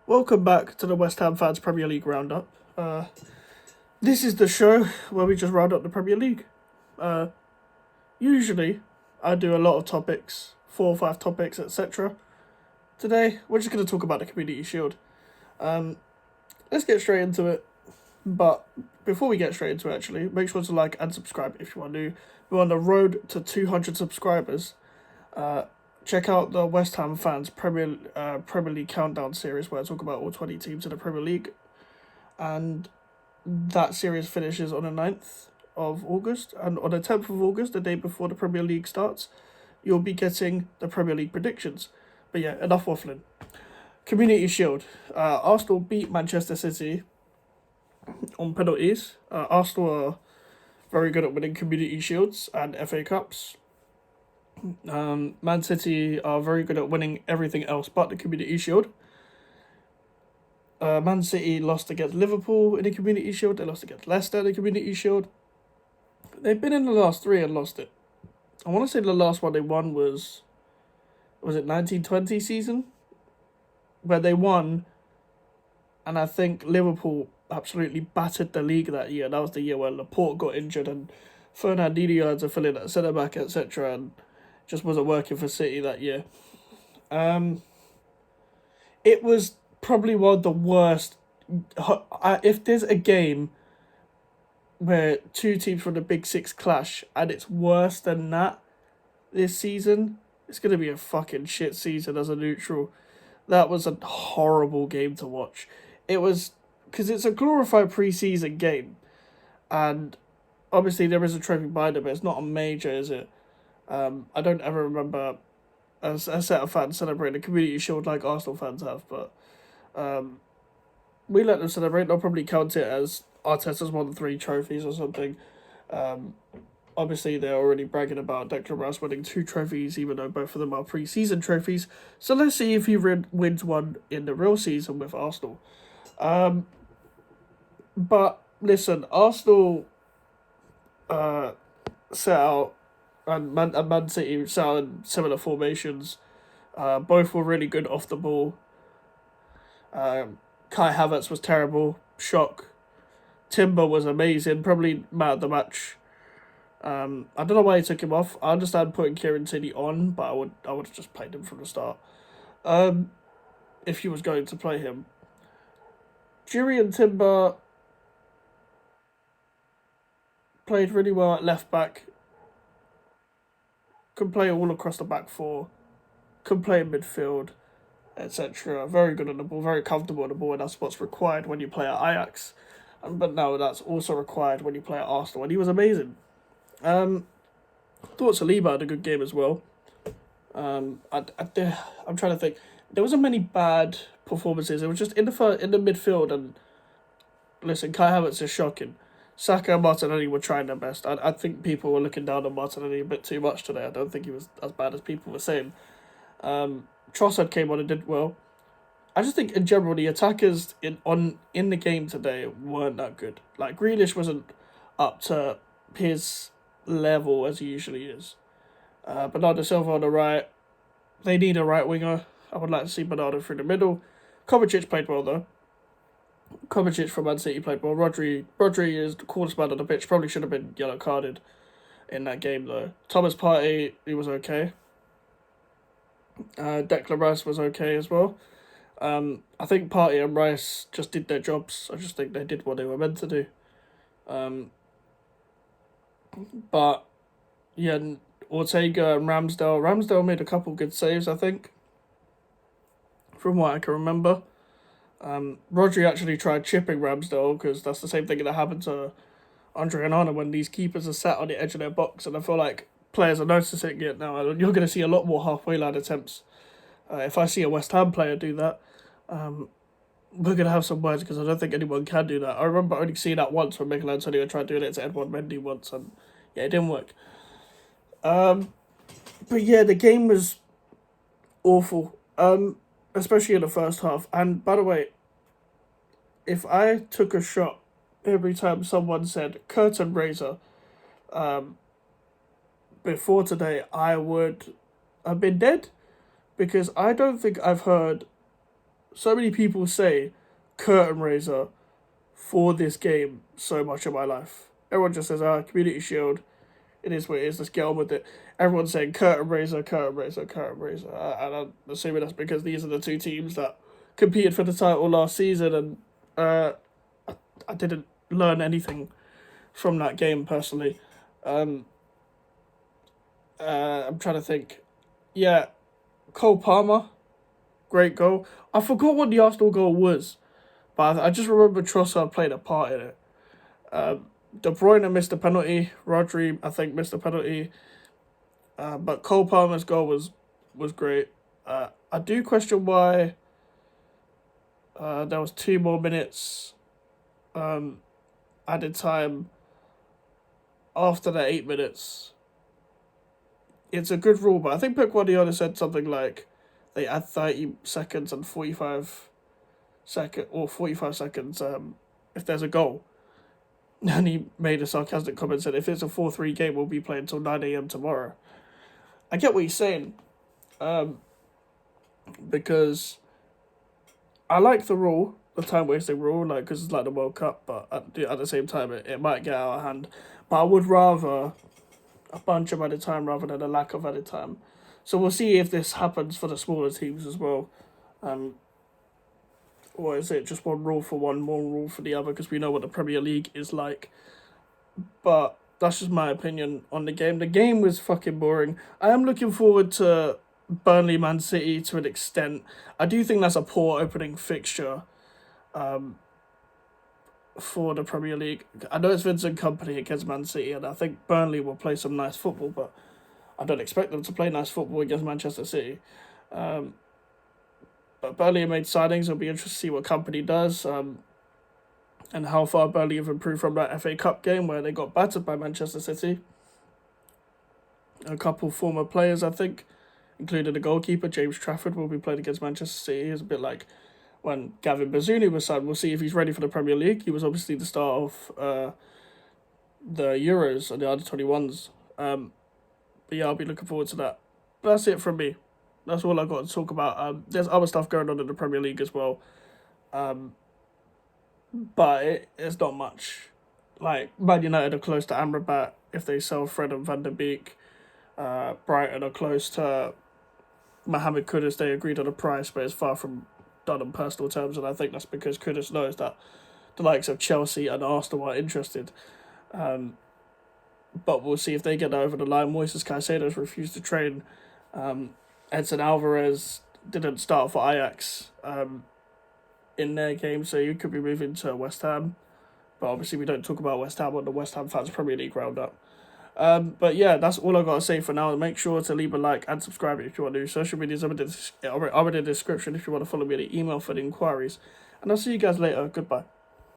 Welcome back to the West Ham Fans Premier League Roundup. This is the show where we just round up the Premier League. Usually, I do a lot of topics, 4 or 5 topics, etc. Today, we're just going to talk about the Community Shield. Let's get straight into it. But before we get straight into it, actually, make sure to like and subscribe if you are new. We're on the road to 200 subscribers. Check out the West Ham Fans Premier League Countdown series where I talk about all 20 teams in the Premier League. And that series finishes on the 9th of August. And on the 10th of August, the day before the Premier League starts, you'll be getting the Premier League predictions. But yeah, enough waffling. Community Shield. Arsenal beat Manchester City on penalties. Arsenal are very good at winning Community Shields and FA Cups. Man City are very good at winning everything else but the Community Shield. Man City lost against Liverpool in the Community Shield. They lost against Leicester in the Community Shield. They've been in the last three and lost it. I want to say the last one they won was it 1920 season? Where they won, and I think Liverpool absolutely battered the league that year. That was the year where Laporte got injured and Fernandinho had to fill in at centre-back, etc. and just wasn't working for City that year. It was probably one of the worst. If there's a game where two teams from the Big Six clash and it's worse than that this season, it's going to be a fucking shit season as a neutral. That was a horrible game to watch. It was because it's a glorified pre-season game, and obviously there is a trophy behind it, but it's not a major, is it? I don't ever remember a set of fans celebrating a Community Shield like Arsenal fans have, but we let them celebrate. They'll probably count it as Arteta's won 3 trophies or something. Obviously, they're already bragging about Declan Rice winning 2 trophies, even though both of them are pre-season trophies. So let's see if he wins one in the real season with Arsenal. But listen, Arsenal set out, and Man City set out in similar formations. Both were really good off the ball. Kai Havertz was terrible. Shock. Timber was amazing. Probably man of the match. I don't know why he took him off. I understand putting Kieran Tierney on, but I would have just played him from the start. If he was going to play him. Jury and Timber played really well at left back. Could play all across the back four. Could play in midfield, etc. Very good on the ball, very comfortable on the ball, and that's what's required when you play at Ajax. But no, that's also required when you play at Arsenal, and he was amazing. Thought Saliba had a good game as well. I'm trying to think. There wasn't many bad performances. It was just in the midfield, and listen, Kai Havertz is shocking. Saka and Martinelli were trying their best. I think people were looking down on Martinelli a bit too much today. I don't think he was as bad as people were saying. Trossard came on and did well. I just think in general the attackers in the game today weren't that good. Like Grealish wasn't up to his level as he usually is. Bernardo Silva on the right. They need a right winger. I would like to see Bernardo through the middle. Kovacic played well though. Kovacic from Man City played well. Rodri is the coolest man on the pitch. Probably should have been yellow carded in that game though. Thomas Partey, he was okay. Declan Rice was okay as well. I think Partey and Rice just did their jobs. I just think they did what they were meant to do. But yeah, Ortega and Ramsdale. Ramsdale made a couple good saves, I think, from what I can remember. Rodri actually tried chipping Ramsdale because that's the same thing that happened to Andre Onana when these keepers are sat on the edge of their box, and I feel like players are noticing it now. You're going to see a lot more halfway line attempts. If I see a West Ham player do that, we're going to have some words because I don't think anyone can do that. I remember only seeing that once when Mikel Antonio tried doing it to Edouard Mendy once, and yeah, it didn't work. But yeah, the game was awful, especially in the first half. And by the way, if I took a shot every time someone said curtain raiser before today, I would have been dead because I don't think I've heard so many people say curtain raiser for this game so much of my life. Everyone just says, Community Shield, it is what it is, let's get on with it. Everyone's saying curtain raiser, curtain raiser, curtain raiser. And I'm assuming that's because these are the two teams that competed for the title last season, and I didn't learn anything from that game personally. I'm trying to think. Yeah, Cole Palmer, great goal. I forgot what the Arsenal goal was, but I just remember Trossard played a part in it. De Bruyne missed a penalty. Rodri, I think, missed a penalty. But Cole Palmer's goal was great. I do question why there was 2 more minutes added time after the 8 minutes. It's a good rule, but I think Pep Guardiola said something like they add 30 seconds and 45 seconds if there's a goal. And he made a sarcastic comment, said if it's a 4-3 game, we'll be playing until 9 a.m. tomorrow. I get what he's saying, because I like the rule, the time wasting rule, like, because it's like the World Cup, but at the same time, it might get out of hand. But I would rather a bunch of added time rather than a lack of added time. So we'll see if this happens for the smaller teams as well. Or is it just one rule for one rule for the other? Because we know what the Premier League is like. But that's just my opinion on the game. The game was fucking boring. I am looking forward to Burnley Man City to an extent. I do think that's a poor opening fixture for the Premier League. I know it's Vincent Kompany against Man City, and I think Burnley will play some nice football, but I don't expect them to play nice football against Manchester City. But Burnley have made signings. It'll be interesting to see what Kompany does, and how far Burnley have improved from that FA Cup game where they got battered by Manchester City. A couple former players, I think, including the goalkeeper, James Trafford, will be playing against Manchester City. It's a bit like when Gavin Bazunu was signed. We'll see if he's ready for the Premier League. He was obviously the star of the Euros and the under-21s. But yeah, I'll be looking forward to that. But that's it from me. That's all I've got to talk about. There's other stuff going on in the Premier League as well. But it's not much. Like, Man United are close to Amrabat if they sell Fred and Van der Beek. Brighton are close to Mohamed Kudus. They agreed on a price, but it's far from done on personal terms, and I think that's because Kudus knows that the likes of Chelsea and Arsenal are interested. But we'll see if they get over the line. Moises Caicedo's refused to train. Edson Alvarez didn't start for Ajax in their game, so he could be moving to West Ham. But obviously we don't talk about West Ham on the West Ham Fans Premier League Roundup. But yeah, that's all I got to say for now. Make sure to leave a like and subscribe if you want to. Social medias are in the description if you want to follow me, the email for the inquiries. And I'll see you guys later. Goodbye.